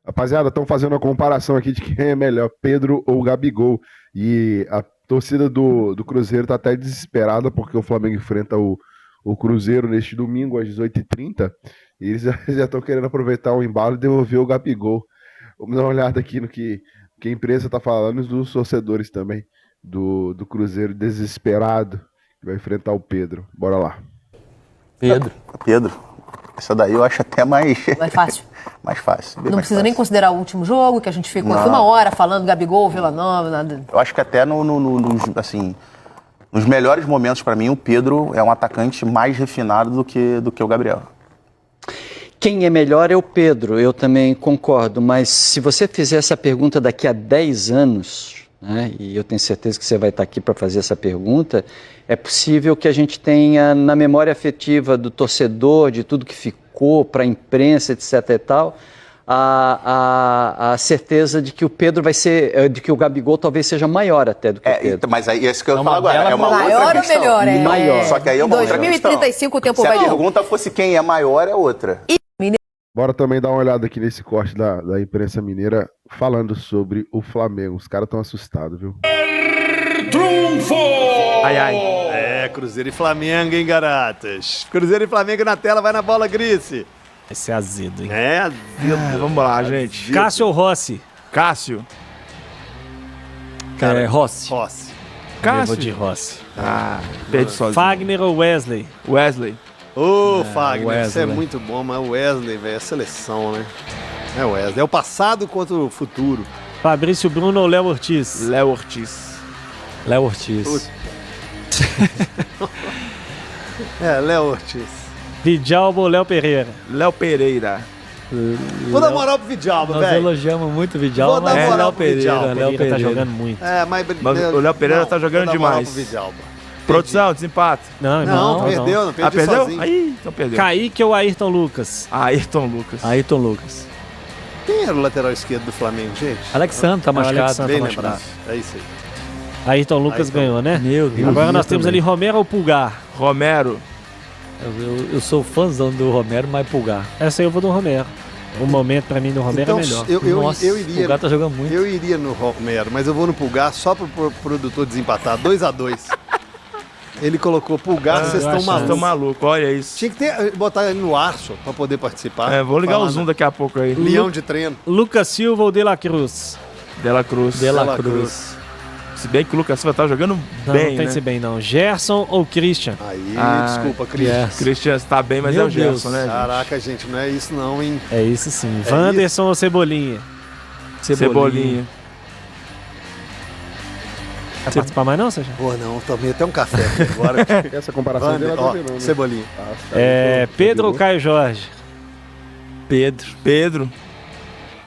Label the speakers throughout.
Speaker 1: Rapaziada, estão fazendo uma comparação aqui de quem é melhor, Pedro ou Gabigol. E a torcida do Cruzeiro tá até desesperada porque o Flamengo enfrenta o Cruzeiro neste domingo às 18h30. E eles já estão querendo aproveitar o embalo e devolver o Gabigol. Vamos dar uma olhada aqui no que a imprensa tá falando e dos torcedores também do Cruzeiro desesperado que vai enfrentar o Pedro. Bora lá.
Speaker 2: Pedro. Essa daí eu acho até mais...
Speaker 3: Mais fácil.
Speaker 2: Mais fácil.
Speaker 3: Não precisa nem considerar o último jogo, que a gente ficou aqui uma hora falando Gabigol, Vila Nova, nada.
Speaker 2: Eu acho que até nos melhores momentos para mim, o Pedro é um atacante mais refinado do que o Gabriel.
Speaker 4: Quem é melhor é o Pedro, eu também concordo, mas se você fizer essa pergunta daqui a 10 anos, né, e eu tenho certeza que você vai estar aqui para fazer essa pergunta, é possível que a gente tenha na memória afetiva do torcedor, de tudo que ficou para a imprensa, etc e tal, a certeza de que o Pedro vai ser, de que o Gabigol talvez seja maior até do que o Pedro.
Speaker 2: Mas aí, esse que eu falo agora, é uma
Speaker 3: maior
Speaker 2: outra questão.
Speaker 3: ou melhor?
Speaker 4: Maior.
Speaker 2: Só que aí é uma outra questão.
Speaker 3: Em 2035 o tempo
Speaker 2: Se
Speaker 3: vai...
Speaker 2: a pergunta fosse quem é maior, é outra.
Speaker 1: Bora também dar uma olhada aqui nesse corte da imprensa mineira falando sobre o Flamengo. Os caras estão assustados, viu?
Speaker 5: Trunfo!
Speaker 6: Ai. É, Cruzeiro e Flamengo, hein, garatas? Cruzeiro e Flamengo na tela, vai na bola, Grice.
Speaker 7: Esse é azedo, hein?
Speaker 6: É, azedo.
Speaker 5: Vamos lá, gente.
Speaker 7: Cássio ou Rossi?
Speaker 5: Cássio.
Speaker 4: Rossi.
Speaker 6: Rossi.
Speaker 7: Eu vou de Rossi.
Speaker 5: Perdi sozinho.
Speaker 7: Fagner ou Wesley?
Speaker 5: Wesley.
Speaker 6: Ô, Fagner, você é
Speaker 4: Wesley.
Speaker 6: muito bom, mas o Wesley, velho, é seleção, né? É o Wesley. É o passado contra o futuro.
Speaker 7: Fabrício Bruno ou Léo Ortiz?
Speaker 5: Léo Ortiz.
Speaker 4: Léo Ortiz.
Speaker 6: Léo Ortiz.
Speaker 7: Vidalba ou Léo Pereira?
Speaker 5: Léo Pereira.
Speaker 6: Vou dar moral pro Vidalba,
Speaker 4: Nós
Speaker 6: velho.
Speaker 4: elogiamos muito o
Speaker 6: Vou
Speaker 4: Vidal,
Speaker 6: dar
Speaker 4: mas
Speaker 6: moral
Speaker 4: Léo
Speaker 6: pro
Speaker 4: Pereira.
Speaker 6: Vidal.
Speaker 4: Léo
Speaker 7: Pereira tá
Speaker 4: Pereira.
Speaker 7: jogando muito.
Speaker 6: Mas
Speaker 5: o Léo Pereira tá jogando
Speaker 6: vou dar moral
Speaker 5: demais.
Speaker 6: pro Vidalba.
Speaker 5: Produção, desempate.
Speaker 6: Não, perdeu, não perdi
Speaker 5: Perdeu?
Speaker 6: sozinho.
Speaker 5: Aí, então perdeu.
Speaker 7: Kaique ou Ayrton Lucas?
Speaker 5: Ayrton Lucas.
Speaker 4: Ayrton Lucas.
Speaker 6: Quem era o lateral esquerdo do Flamengo, gente?
Speaker 4: Alexandre tá machucado.
Speaker 7: Alexandre.
Speaker 6: Bem
Speaker 7: tá
Speaker 6: lembrado.
Speaker 7: machucado.
Speaker 6: É isso aí.
Speaker 7: Ayrton Lucas
Speaker 6: Ayrton.
Speaker 7: ganhou, né?
Speaker 4: Meu Deus.
Speaker 7: Agora nós
Speaker 4: Eu
Speaker 7: temos
Speaker 4: também.
Speaker 7: ali Romero ou Pulgar?
Speaker 5: Romero.
Speaker 4: Eu sou fãzão do Romero, mas Pulgar.
Speaker 7: Essa aí eu vou do Romero. O momento pra mim do Romero
Speaker 6: Então,
Speaker 7: é melhor.
Speaker 6: eu iria...
Speaker 4: Pulgar tá jogando muito.
Speaker 6: Eu iria no Romero, mas eu vou no Pulgar só pro produtor desempatar. 2-2. Ele colocou Pulgar, vocês
Speaker 7: eu
Speaker 6: estão
Speaker 7: acho-
Speaker 5: Vocês estão
Speaker 6: malucos.
Speaker 5: malucos, olha isso.
Speaker 6: Tinha que botar ele no arço pra poder participar.
Speaker 5: Vou ligar
Speaker 6: Falar
Speaker 5: o Zoom
Speaker 6: na-
Speaker 5: daqui a pouco aí.
Speaker 6: Leão de treino.
Speaker 7: Lucas Silva ou De La Cruz?
Speaker 5: Dela Cruz.
Speaker 4: Dela Cruz.
Speaker 5: Se bem que o Lucas Silva tá jogando
Speaker 7: Não,
Speaker 5: bem,
Speaker 7: não tem
Speaker 5: né?
Speaker 7: esse bem não. Gerson ou Christian?
Speaker 6: Aí,
Speaker 5: Ah,
Speaker 6: desculpa, Cris.
Speaker 4: yes.
Speaker 5: Christian tá bem, mas
Speaker 4: Meu
Speaker 5: é o Gerson,
Speaker 4: Deus.
Speaker 5: né?
Speaker 6: Caraca, gente, não é isso não, hein?
Speaker 7: É isso sim. Wanderson ou Cebolinha?
Speaker 5: Cebolinha.
Speaker 7: Quer participar mais não, Sérgio?
Speaker 6: Pô, não, tomei até um café aqui agora.
Speaker 1: Essa comparação dele
Speaker 6: Ó,
Speaker 1: não, né?
Speaker 6: Cebolinha.
Speaker 7: Pedro ou Caio Jorge?
Speaker 4: Pedro.
Speaker 5: Pedro.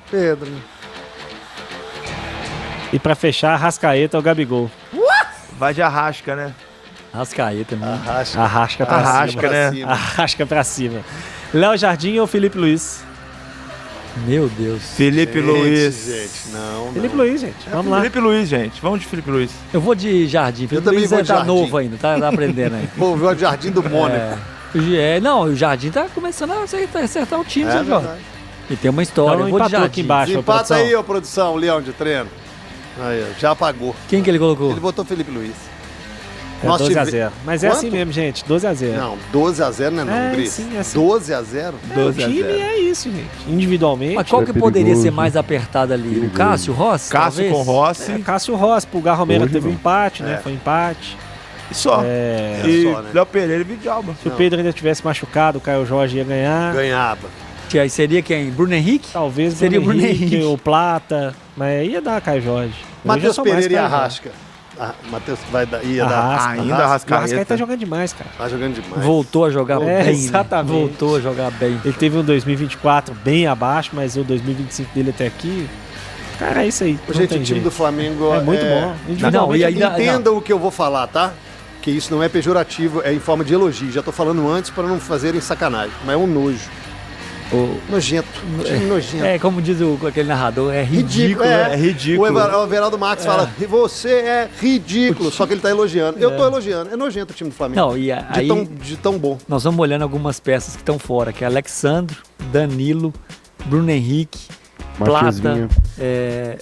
Speaker 6: Pedro.
Speaker 7: E pra fechar, Arrascaeta ou Gabigol?
Speaker 5: Vai de Arrasca, né?
Speaker 4: Rascaeta, né?
Speaker 6: Arrasca.
Speaker 7: Arrasca pra
Speaker 5: Arrasca,
Speaker 7: cima.
Speaker 5: né?
Speaker 6: cima.
Speaker 7: Arrasca pra cima. Léo Jardim ou Felipe Luiz?
Speaker 4: Meu Deus.
Speaker 5: Felipe Luiz.
Speaker 6: Gente, não.
Speaker 7: Felipe Luiz, gente. Vamos lá.
Speaker 5: Felipe Luiz, gente. Vamos de Felipe Luiz.
Speaker 4: Eu vou de Jardim. Felipe
Speaker 6: também
Speaker 4: Luiz
Speaker 6: vou de
Speaker 4: tá
Speaker 6: Jardim.
Speaker 4: novo ainda, tá aprendendo aí.
Speaker 6: Pô, viu o Jardim do Mônaco.
Speaker 4: Não, o Jardim tá começando a acertar o time, Sérgio Jorge.
Speaker 6: verdade.
Speaker 4: E tem uma história,
Speaker 7: Então
Speaker 4: eu vou de
Speaker 7: empatou
Speaker 4: Jardim.
Speaker 7: aqui embaixo.
Speaker 6: Empata
Speaker 7: produção.
Speaker 6: aí, ô produção, Leão de treino. Aí, ó, já apagou.
Speaker 4: Quem que ele colocou?
Speaker 6: Ele botou Felipe Luiz.
Speaker 7: É
Speaker 6: Nós
Speaker 7: 12 a
Speaker 6: tive-
Speaker 7: 0. Mas é
Speaker 6: Quanto?
Speaker 7: assim mesmo, gente. 12 a 0.
Speaker 6: Não, 12-0 não é não,
Speaker 7: É,
Speaker 6: Gris.
Speaker 7: sim, é assim.
Speaker 6: 12-0?
Speaker 7: O
Speaker 5: 12 a
Speaker 7: time
Speaker 5: 0.
Speaker 7: é isso, gente. Individualmente.
Speaker 4: Mas qual que
Speaker 1: É
Speaker 4: poderia
Speaker 1: perigoso.
Speaker 4: ser mais apertado ali? O Cássio Rossi?
Speaker 5: Cássio
Speaker 4: talvez?
Speaker 5: com Rossi.
Speaker 7: Cássio Rossi, Pulgar Romero
Speaker 1: Hoje
Speaker 7: teve um
Speaker 1: não.
Speaker 7: empate, né? Foi empate.
Speaker 5: E só.
Speaker 7: É,
Speaker 5: E
Speaker 6: só, né?
Speaker 5: Léo Pereira e Vidalba.
Speaker 7: Se o Pedro ainda tivesse machucado, o Caio Jorge ia ganhar.
Speaker 6: Ganhava.
Speaker 4: Que aí seria quem? Bruno Henrique?
Speaker 7: Talvez
Speaker 4: Seria
Speaker 7: o Bruno
Speaker 4: Bruno
Speaker 7: Henrique
Speaker 4: Henrique.
Speaker 7: ou Plata. Mas ia dar Caio Jorge. Hoje eu
Speaker 6: Matheus
Speaker 7: sou mais
Speaker 6: Pereira e
Speaker 7: Caio Jorge.
Speaker 6: Arrasca. Matheus ia dar.
Speaker 7: Arrasca.
Speaker 5: Ainda
Speaker 7: O Arrascaeta
Speaker 5: Arrascaeta.
Speaker 7: tá jogando demais, cara.
Speaker 6: Tá jogando demais.
Speaker 4: Voltou a jogar bem, né?
Speaker 7: exatamente.
Speaker 4: Voltou a jogar bem.
Speaker 7: Ele teve um 2024 bem abaixo, mas o 2025 dele até aqui... Cara, é isso aí. Não
Speaker 6: Gente,
Speaker 7: tem
Speaker 6: o time
Speaker 7: jeito.
Speaker 6: do Flamengo
Speaker 7: É muito bom.
Speaker 4: Não,
Speaker 7: Individualmente
Speaker 4: e
Speaker 7: é
Speaker 4: ainda-
Speaker 7: bem-
Speaker 6: Entenda o que eu vou falar, tá? Que isso não é pejorativo, é em forma de elogio. Já tô falando antes para não fazerem sacanagem. Mas é um nojo. Nojento. Time nojento.
Speaker 4: É, como diz aquele narrador, é ridículo.
Speaker 6: é.
Speaker 5: É ridículo.
Speaker 6: O Everaldo Marques fala, você é ridículo, só que ele tá elogiando. Eu tô elogiando. É nojento o time do Flamengo.
Speaker 4: Não, e aí
Speaker 6: de tão bom.
Speaker 4: nós vamos olhando algumas peças que estão fora, que é Alexandro, Danilo, Bruno Henrique,
Speaker 1: Matias
Speaker 8: Plata,
Speaker 1: Vinha,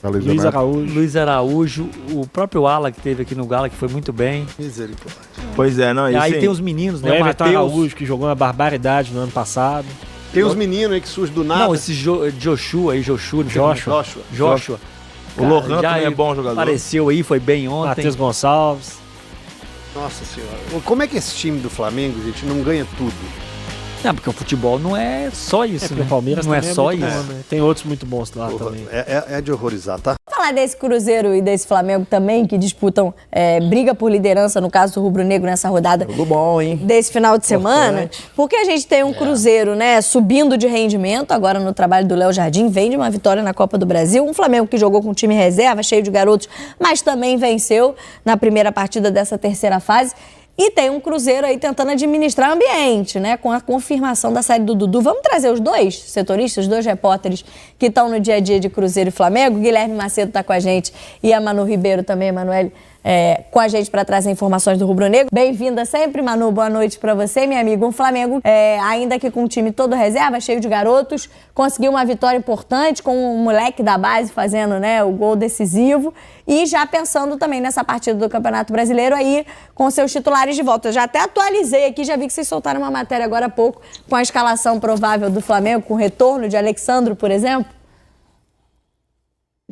Speaker 1: tá
Speaker 7: Luiz
Speaker 1: lesionado.
Speaker 7: Araújo.
Speaker 8: Luiz Araújo, o próprio Ala que teve aqui no Gala, que foi muito bem.
Speaker 6: Misericórdia.
Speaker 5: Pois é, não,
Speaker 8: E
Speaker 5: isso
Speaker 8: aí tem os meninos,
Speaker 7: O
Speaker 8: né? O
Speaker 7: Everton
Speaker 8: Matheus.
Speaker 7: Araújo, que jogou uma barbaridade no ano passado.
Speaker 6: Tem uns meninos aí que surgem do nada.
Speaker 8: Não, esse Joshua aí, Joshua.
Speaker 6: Joshua.
Speaker 5: O Lohan também é bom jogador.
Speaker 8: Apareceu aí, foi bem ontem.
Speaker 7: Matheus Gonçalves.
Speaker 6: Nossa senhora. Como é que esse time do Flamengo, gente, não ganha tudo?
Speaker 8: Não, porque o futebol não é só isso,
Speaker 7: Porque
Speaker 8: né?
Speaker 7: o Palmeiras
Speaker 8: não é
Speaker 7: também
Speaker 8: só
Speaker 7: muito
Speaker 8: isso.
Speaker 7: bom, né? Tem outros muito bons lá
Speaker 6: Porra,
Speaker 7: também.
Speaker 6: é de horrorizar, tá?
Speaker 9: Falar desse Cruzeiro e desse Flamengo também, que disputam briga por liderança, no caso do Rubro Negro, nessa rodada
Speaker 2: Jogo bom, hein?
Speaker 9: desse final de semana, porque a gente tem um Cruzeiro, né, subindo de rendimento, agora no trabalho do Léo Jardim, vem de uma vitória na Copa do Brasil, um Flamengo que jogou com time reserva, cheio de garotos, mas também venceu na primeira partida dessa terceira fase. E tem um Cruzeiro aí tentando administrar o ambiente, né? Com a confirmação da saída do Dudu. Vamos trazer os dois setoristas, os dois repórteres que estão no dia a dia de Cruzeiro e Flamengo. Guilherme Macedo está com a gente e a Manu Ribeiro também, Emanuele, com a gente para trazer informações do Rubro Negro. Bem-vinda sempre, Manu. Boa noite para você, minha amiga. Um Flamengo, ainda que com um time todo reserva, cheio de garotos, conseguiu uma vitória importante com um moleque da base fazendo, né, o gol decisivo. E já pensando também nessa partida do Campeonato Brasileiro aí com seus titulares de volta. Eu já até atualizei aqui, já vi que vocês soltaram uma matéria agora há pouco com a escalação provável do Flamengo, com o retorno de Alexandro, por exemplo.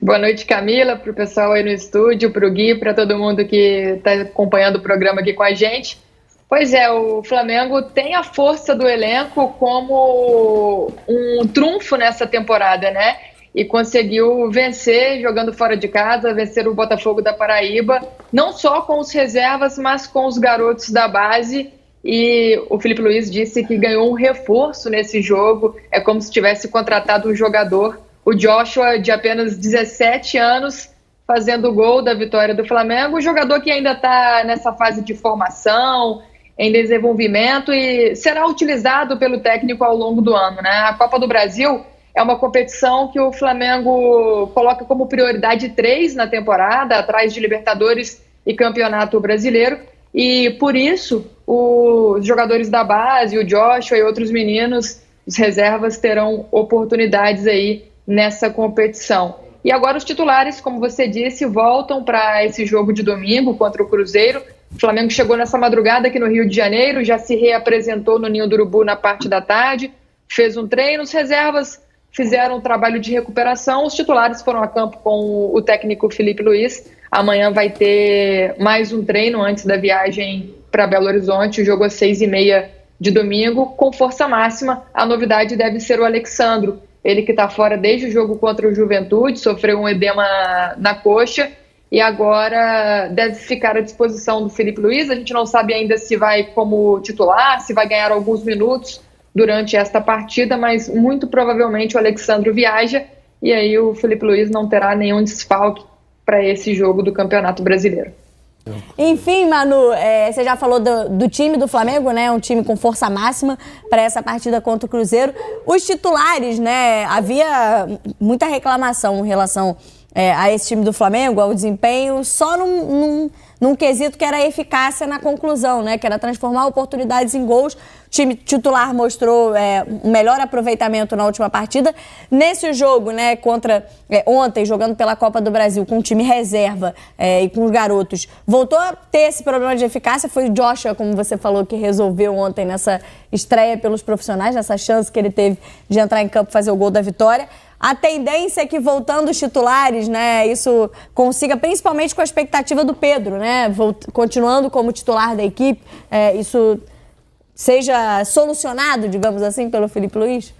Speaker 10: Boa noite, Camila, para o pessoal aí no estúdio, para o Gui, para todo mundo que está acompanhando o programa aqui com a gente. Pois é, o Flamengo tem a força do elenco como um trunfo nessa temporada, né? E conseguiu vencer jogando fora de casa, vencer o Botafogo da Paraíba, não só com os reservas, mas com os garotos da base. E o Felipe Luiz disse que ganhou um reforço nesse jogo, é como se tivesse contratado um jogador. O Joshua, de apenas 17 anos, fazendo o gol da vitória do Flamengo. Um jogador que ainda está nessa fase de formação, em desenvolvimento e será utilizado pelo técnico ao longo do ano, né? A Copa do Brasil é uma competição que o Flamengo coloca como prioridade 3 na temporada, atrás de Libertadores e Campeonato Brasileiro. E por isso, os jogadores da base, o Joshua e outros meninos, os reservas, terão oportunidades aí nessa competição. E agora os titulares, como você disse, voltam para esse jogo de domingo contra o Cruzeiro. O Flamengo chegou nessa madrugada aqui no Rio de Janeiro, já se reapresentou no Ninho do Urubu na parte da tarde, fez um treino, os reservas fizeram um trabalho de recuperação, os titulares foram a campo com o técnico Felipe Luiz. Amanhã vai ter mais um treino antes da viagem para Belo Horizonte, o jogo às 6h30 de domingo, com força máxima. A novidade deve ser o Alexandro, ele que está fora desde o jogo contra o Juventude, sofreu um edema na coxa e agora deve ficar à disposição do Felipe Luiz. A gente não sabe ainda se vai como titular, se vai ganhar alguns minutos durante esta partida, mas muito provavelmente o Alexandro viaja e aí o Felipe Luiz não terá nenhum desfalque para esse jogo do Campeonato Brasileiro.
Speaker 9: Enfim, Manu, você já falou do time do Flamengo, né? Um time com força máxima para essa partida contra o Cruzeiro. Os titulares, né? Havia muita reclamação em relação a esse time do Flamengo, ao desempenho, só num quesito que era a eficácia na conclusão, né? Que era transformar oportunidades em gols. O time titular mostrou um melhor aproveitamento na última partida. Nesse jogo, né, ontem, jogando pela Copa do Brasil, com o time reserva e com os garotos, voltou a ter esse problema de eficácia. Foi o Joshua, como você falou, que resolveu ontem nessa estreia pelos profissionais, nessa chance que ele teve de entrar em campo e fazer o gol da vitória. A tendência é que, voltando os titulares, né, isso consiga, principalmente com a expectativa do Pedro, né, continuando como titular da equipe, isso seja solucionado, digamos assim, pelo Felipe Luiz?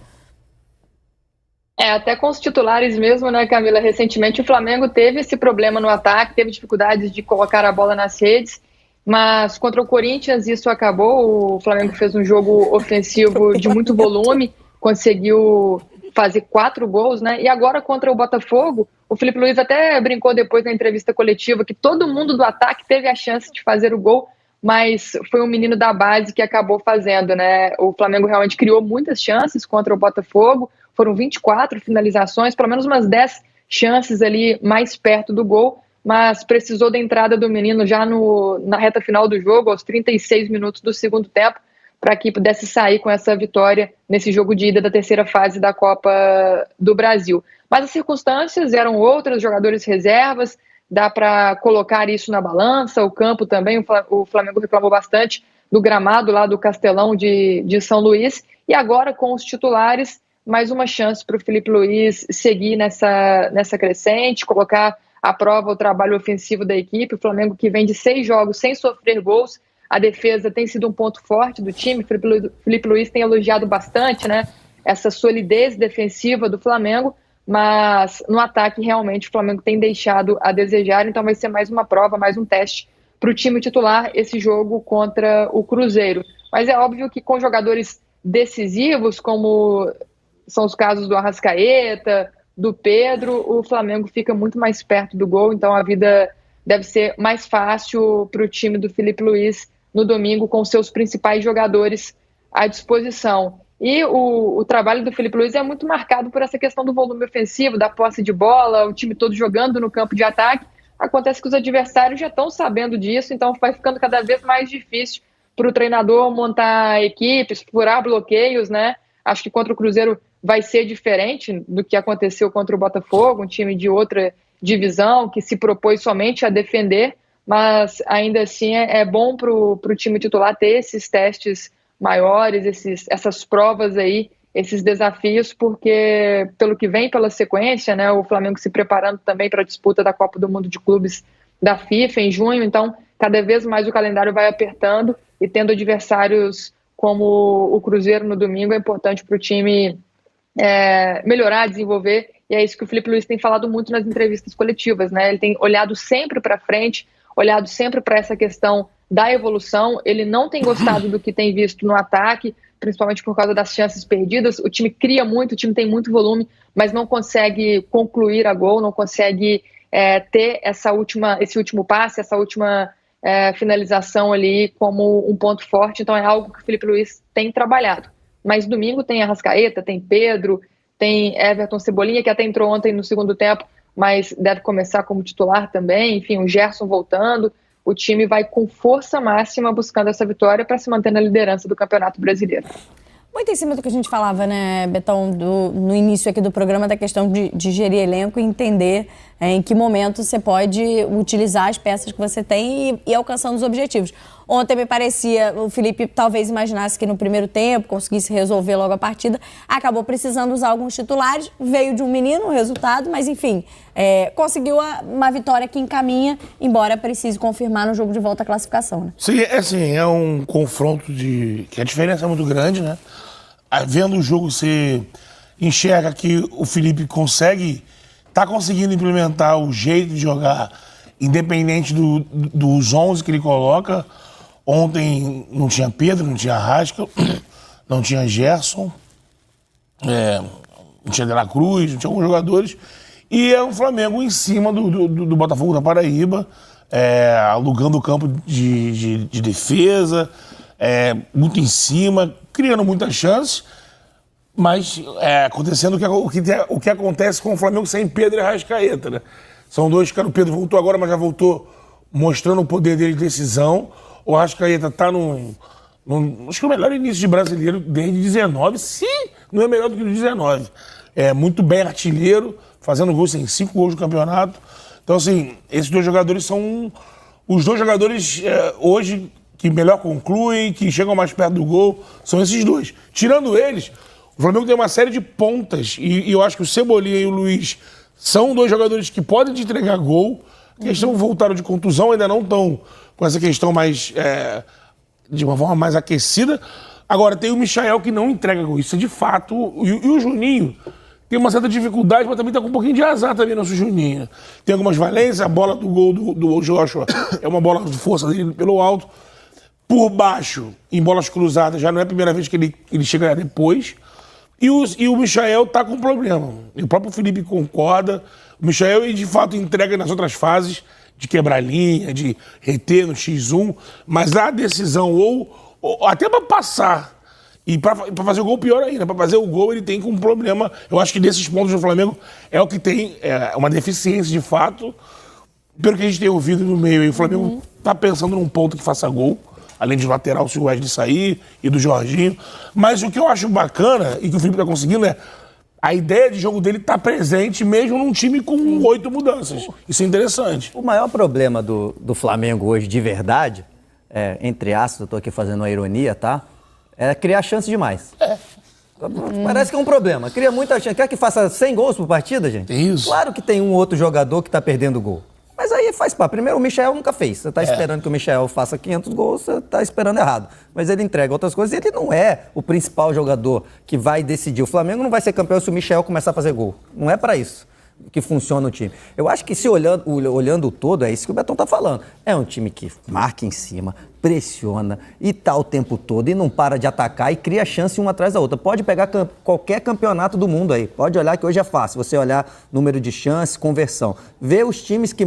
Speaker 10: Até com os titulares mesmo, né, Camila? Recentemente o Flamengo teve esse problema no ataque, teve dificuldades de colocar a bola nas redes, mas contra o Corinthians isso acabou. O Flamengo fez um jogo ofensivo de muito volume, conseguiu fazer 4 gols, né? E agora contra o Botafogo, o Felipe Luiz até brincou depois na entrevista coletiva que todo mundo do ataque teve a chance de fazer o gol, mas foi um menino da base que acabou fazendo, né? O Flamengo realmente criou muitas chances contra o Botafogo, foram 24 finalizações, pelo menos umas 10 chances ali mais perto do gol, mas precisou da entrada do menino já na reta final do jogo, aos 36 minutos do segundo tempo, para que pudesse sair com essa vitória nesse jogo de ida da terceira fase da Copa do Brasil. Mas as circunstâncias eram outras, jogadores reservas, dá para colocar isso na balança, o campo também, o Flamengo reclamou bastante do gramado lá do Castelão de São Luís, e agora com os titulares, mais uma chance para o Filipe Luís seguir nessa crescente, colocar à prova o trabalho ofensivo da equipe. O Flamengo que vem de 6 jogos sem sofrer gols, a defesa tem sido um ponto forte do time. Filipe Luís tem elogiado bastante, né, essa solidez defensiva do Flamengo, mas no ataque realmente o Flamengo tem deixado a desejar, então vai ser mais uma prova, mais um teste para o time titular esse jogo contra o Cruzeiro. Mas é óbvio que com jogadores decisivos, como são os casos do Arrascaeta, do Pedro, o Flamengo fica muito mais perto do gol, então a vida deve ser mais fácil para o time do Filipe Luís no domingo, com seus principais jogadores à disposição. E o trabalho do Filipe Luís é muito marcado por essa questão do volume ofensivo, da posse de bola, o time todo jogando no campo de ataque. Acontece que os adversários já estão sabendo disso, então vai ficando cada vez mais difícil para o treinador montar equipes, furar bloqueios, né? Acho que contra o Cruzeiro vai ser diferente do que aconteceu contra o Botafogo, um time de outra divisão que se propôs somente a defender, mas ainda assim é bom para o time titular ter esses testes maiores, essas provas aí, esses desafios, porque pelo que vem pela sequência, né, o Flamengo se preparando também para a disputa da Copa do Mundo de Clubes da FIFA em junho, então cada vez mais o calendário vai apertando e tendo adversários como o Cruzeiro no domingo é importante para o time melhorar, desenvolver, e é isso que o Filipe Luís tem falado muito nas entrevistas coletivas, né? Ele tem olhado sempre para frente, olhado sempre para essa questão da evolução. Ele não tem gostado do que tem visto no ataque, principalmente por causa das chances perdidas. O time cria muito, o time tem muito volume, mas não consegue concluir a gol, não consegue ter esse último passe, essa última finalização ali como um ponto forte. Então é algo que o Filipe Luís tem trabalhado. Mas domingo tem Arrascaeta, tem Pedro, tem Everton Cebolinha, que até entrou ontem no segundo tempo, mas deve começar como titular também. Enfim, o Gerson voltando. O time vai com força máxima buscando essa vitória para se manter na liderança do Campeonato Brasileiro.
Speaker 9: Muito em cima do que a gente falava, né, Betão, no início aqui do programa, da questão de gerir elenco e entender em que momento você pode utilizar as peças que você tem e ir alcançando os objetivos. Ontem me parecia, o Felipe talvez imaginasse que no primeiro tempo conseguisse resolver logo a partida, acabou precisando usar alguns titulares, veio de um menino o resultado, mas enfim, conseguiu uma vitória que encaminha, embora precise confirmar no jogo de volta a classificação, né?
Speaker 11: Sim, é um confronto que a diferença é muito grande, né? Vendo o jogo, você enxerga que o Felipe está conseguindo implementar o jeito de jogar, independente dos 11 que ele coloca. Ontem não tinha Pedro, não tinha Arrasca, não tinha Gerson, não tinha De La Cruz, não tinha alguns jogadores. E é um Flamengo em cima do Botafogo da Paraíba, alugando o campo de defesa, muito em cima, criando muitas chances, mas acontecendo o que acontece com o Flamengo sem Pedro e Arrascaeta, né? São dois caras, o Pedro voltou agora, mas já voltou mostrando o poder dele de decisão. O Arrascaeta está acho que o melhor início de brasileiro desde 19, se não é melhor do que o 19. Muito bem artilheiro, fazendo gols, tem 5 gols no campeonato. Então, assim, esses dois jogadores são os dois jogadores hoje que melhor concluem, que chegam mais perto do gol, são esses dois. Tirando eles, o Flamengo tem uma série de pontas e eu acho que o Cebolinha e o Luiz são dois jogadores que podem te entregar gol. A questão voltaram de contusão, ainda não estão com essa questão mais de uma forma mais aquecida. Agora, tem o Michael que não entrega gol, isso é de fato. E o Juninho tem uma certa dificuldade, mas também está com um pouquinho de azar também, nosso Juninho. Tem algumas valências, a bola do gol do Joshua é uma bola de força dele pelo alto. Por baixo, em bolas cruzadas, já não é a primeira vez que ele chega depois. E o Michael está com problema. E o próprio Felipe concorda. O Michael, de fato, entrega nas outras fases de quebrar linha, de reter no X1, mas a decisão, ou até para passar, e para fazer o gol, pior ainda, para fazer o gol ele tem um problema. Eu acho que desses pontos do Flamengo é o que tem uma deficiência de fato, pelo que a gente tem ouvido no meio. E o Flamengo está pensando num ponto que faça gol. além de lateral se o Wesley sair e do Jorginho. Mas o que eu acho bacana e que o Felipe tá conseguindo é a ideia de jogo dele tá presente mesmo num time com 8 mudanças. Isso é interessante.
Speaker 12: O maior problema do Flamengo hoje, de verdade, entre aspas, eu tô aqui fazendo uma ironia, tá? É criar chance demais. Parece que é um problema. Cria muita chance. Quer que faça 100 gols por partida, gente?
Speaker 11: Isso.
Speaker 12: Claro que tem um outro jogador que tá perdendo gol. Mas aí faz parte. Primeiro, o Michel nunca fez. Você tá esperando que o Michel faça 500 gols, você tá esperando errado. Mas ele entrega outras coisas e ele não é o principal jogador que vai decidir. O Flamengo não vai ser campeão se o Michel começar a fazer gol. Não é para isso que funciona o time. Eu acho que se olhando o todo, é isso que o Betão tá falando. É um time que marca em cima, pressiona e tá o tempo todo e não para de atacar e cria chance uma atrás da outra. Pode pegar qualquer campeonato do mundo aí. Pode olhar que hoje é fácil. Você olhar número de chances, conversão. Ver os times que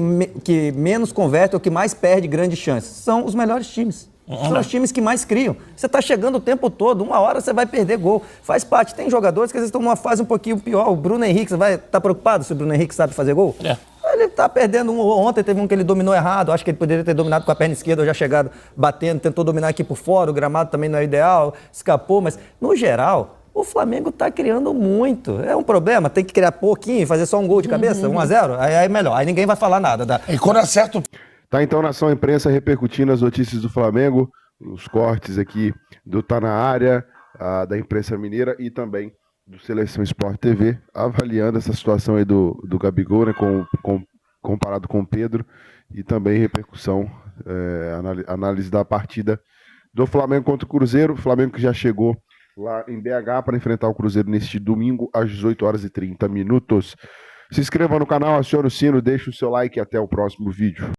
Speaker 12: menos convertem ou que mais perde grandes chances. São os melhores times. São os times que mais criam. Você tá chegando o tempo todo, uma hora você vai perder gol. Faz parte. Tem jogadores que às vezes estão numa fase um pouquinho pior. O Bruno Henrique, você vai estar preocupado se o Bruno Henrique sabe fazer gol? Ele tá perdendo ontem teve um que ele dominou errado, acho que ele poderia ter dominado com a perna esquerda, ou já chegado batendo, tentou dominar aqui por fora, o gramado também não é ideal, escapou, mas no geral, o Flamengo tá criando muito. É um problema, tem que criar pouquinho, fazer só um gol de cabeça, 1-0, aí é melhor, aí ninguém vai falar nada.
Speaker 11: E quando acerta...
Speaker 1: Tá então Nação Imprensa repercutindo as notícias do Flamengo, os cortes aqui do Tá Na Área, da imprensa mineira e também do Seleção Sport TV, avaliando essa situação aí do Gabigol, né, comparado com o Pedro, e também repercussão, análise da partida do Flamengo contra o Cruzeiro. O Flamengo que já chegou lá em BH para enfrentar o Cruzeiro neste domingo às 18h30. Se inscreva no canal, acione o sino, deixe o seu like e até o próximo vídeo.